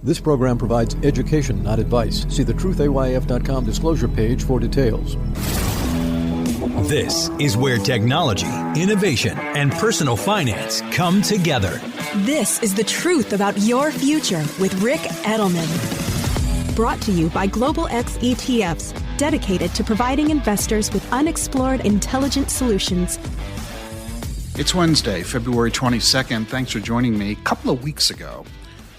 This program provides education, not advice. See the truthayf.com disclosure page for details. This is where technology, innovation, and personal finance come together. This is the truth about your future with Rick Edelman. Brought to you by Global X ETFs, dedicated to providing investors with unexplored intelligent solutions. It's Wednesday, February 22nd. Thanks for joining me. A couple of weeks ago,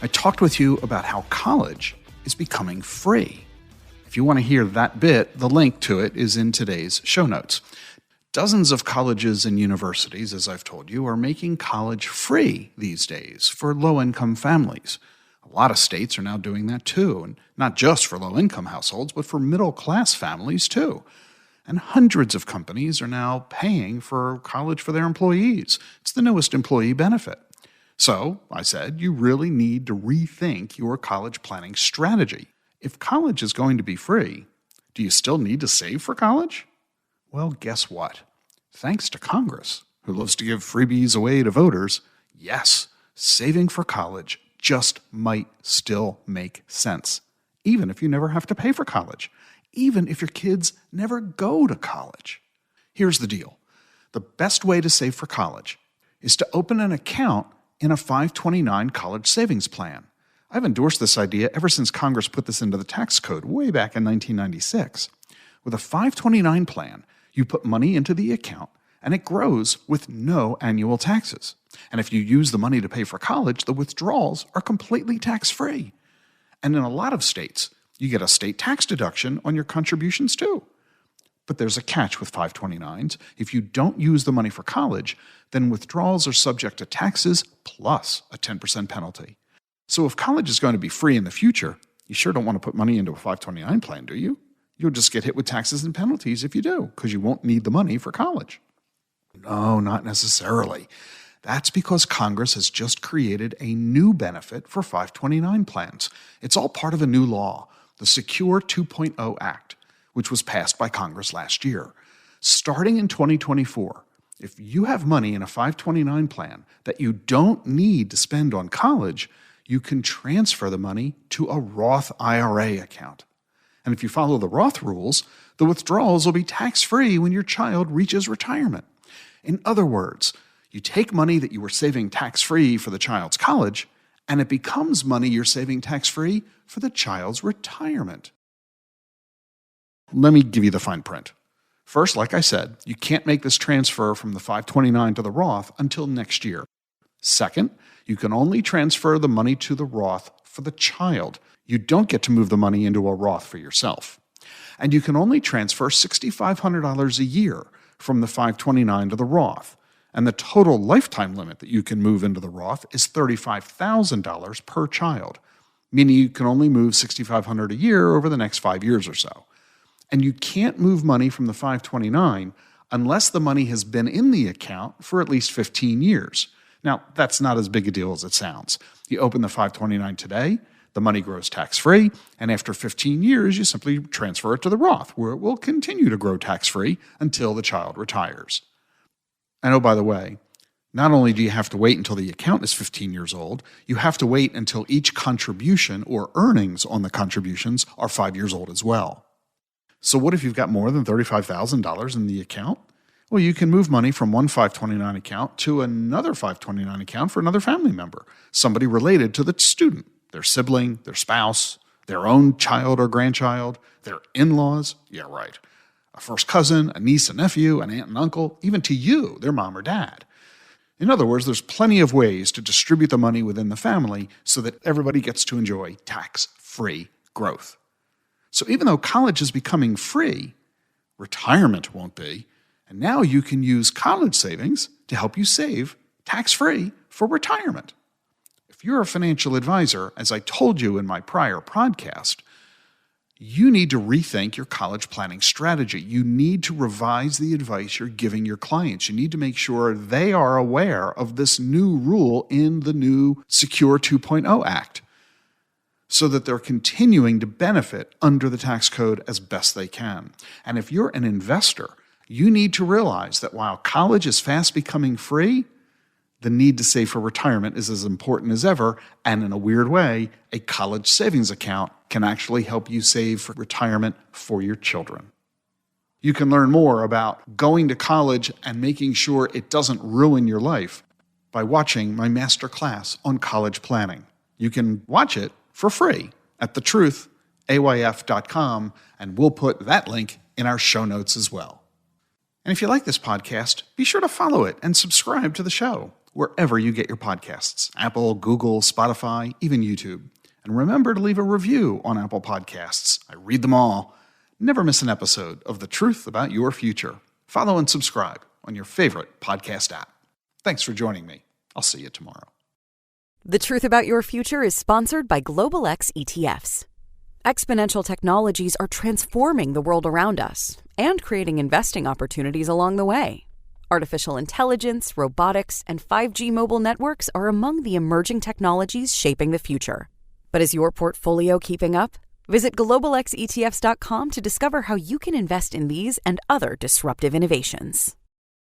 I talked with you about how college is becoming free. If you want to hear that bit, the link to it is in today's show notes. Dozens of colleges and universities, as I've told you, are making college free these days for low-income families. A lot of states are now doing that too, and not just for low-income households, but for middle-class families too. And hundreds of companies are now paying for college for their employees. It's the newest employee benefit. So, I said, you really need to rethink your college planning strategy. If college is going to be free, do you still need to save for college? Well, guess what? Thanks to Congress, who loves to give freebies away to voters, yes, saving for college just might still make sense, even if you never have to pay for college, even if your kids never go to college. Here's the deal. The best way to save for college is to open an account in a 529 college savings plan. I've endorsed this idea ever since Congress put this into the tax code way back in 1996. With a 529 plan, you put money into the account and it grows with no annual taxes. And if you use the money to pay for college, the withdrawals are completely tax-free. And in a lot of states, you get a state tax deduction on your contributions too. But there's a catch with 529s. If you don't use the money for college, then withdrawals are subject to taxes plus a 10% penalty. So if college is going to be free in the future, you sure don't want to put money into a 529 plan, do you? You'll just get hit with taxes and penalties if you do, because you won't need the money for college. No, not necessarily. That's because Congress has just created a new benefit for 529 plans. It's all part of a new law, the Secure 2.0 Act, which was passed by Congress last year. Starting in 2024, if you have money in a 529 plan that you don't need to spend on college, you can transfer the money to a Roth IRA account. And if you follow the Roth rules, the withdrawals will be tax-free when your child reaches retirement. In other words, you take money that you were saving tax-free for the child's college, and it becomes money you're saving tax-free for the child's retirement. Let me give you the fine print. First, like I said, you can't make this transfer from the 529 to the Roth until next year. Second, you can only transfer the money to the Roth for the child. You don't get to move the money into a Roth for yourself. And you can only transfer $6,500 a year from the 529 to the Roth. And the total lifetime limit that you can move into the Roth is $35,000 per child, meaning you can only move $6,500 a year over the next 5 years or so. And you can't move money from the 529 unless the money has been in the account for at least 15 years. Now, that's not as big a deal as it sounds. You open the 529 today, the money grows tax-free, and after 15 years, you simply transfer it to the Roth, where it will continue to grow tax-free until the child retires. And oh, by the way, not only do you have to wait until the account is 15 years old, you have to wait until each contribution or earnings on the contributions are 5 years old as well. So what if you've got more than $35,000 in the account? Well, you can move money from one 529 account to another 529 account for another family member, somebody related to the student, their sibling, their spouse, their own child or grandchild, their in-laws, yeah, right, a first cousin, a niece, a nephew, an aunt and uncle, even to you, their mom or dad. In other words, there's plenty of ways to distribute the money within the family so that everybody gets to enjoy tax-free growth. So even though college is becoming free, retirement won't be, and now you can use college savings to help you save tax-free for retirement. If you're a financial advisor, as I told you in my prior podcast, you need to rethink your college planning strategy. You need to revise the advice you're giving your clients. You need to make sure they are aware of this new rule in the new Secure 2.0 Act, so that they're continuing to benefit under the tax code as best they can. And if you're an investor, you need to realize that while college is fast becoming free, The need to save for retirement is as important as ever, and in a weird way, a college savings account can actually help you save for retirement for your children. You can learn more about going to college and making sure it doesn't ruin your life by watching my masterclass on college planning. You can watch it for free at thetruthayf.com, and we'll put that link in our show notes as well. And if you like this podcast, be sure to follow it and subscribe to the show wherever you get your podcasts: Apple, Google, Spotify, even YouTube. And remember to leave a review on Apple Podcasts. I read them all. Never miss an episode of The Truth About Your Future. Follow and subscribe on your favorite podcast app. Thanks for joining me. I'll see you tomorrow. The Truth About Your Future is sponsored by Global X ETFs. Exponential technologies are transforming the world around us and creating investing opportunities along the way. Artificial intelligence, robotics, and 5G mobile networks are among the emerging technologies shaping the future. But is your portfolio keeping up? Visit globalxetfs.com to discover how you can invest in these and other disruptive innovations.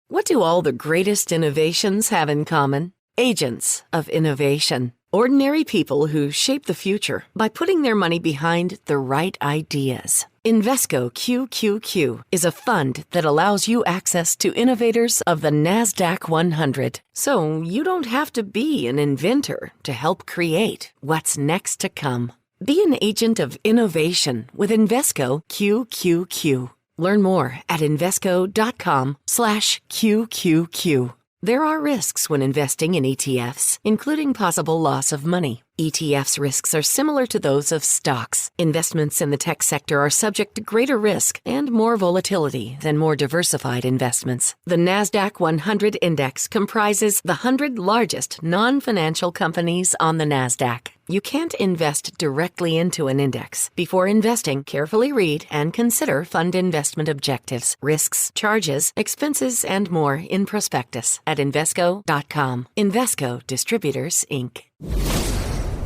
What do all the greatest innovations have in common? Agents of innovation. Ordinary people who shape the future by putting their money behind the right ideas. Invesco QQQ is a fund that allows you access to innovators of the NASDAQ 100. So you don't have to be an inventor to help create what's next to come. Be an agent of innovation with Invesco QQQ. Learn more at Invesco.com/QQQ. There are risks when investing in ETFs, including possible loss of money. ETFs risks are similar to those of stocks. Investments in the tech sector are subject to greater risk and more volatility than more diversified investments. The NASDAQ 100 Index comprises the 100 largest non-financial companies on the NASDAQ. You can't invest directly into an index. Before investing, carefully read and consider fund investment objectives, risks, charges, expenses, and more in prospectus at Invesco.com. Invesco Distributors, Inc.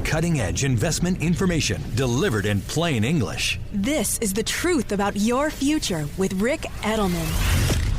Cutting-edge investment information delivered in plain English. This is The Truth About Your Future with Rick Edelman.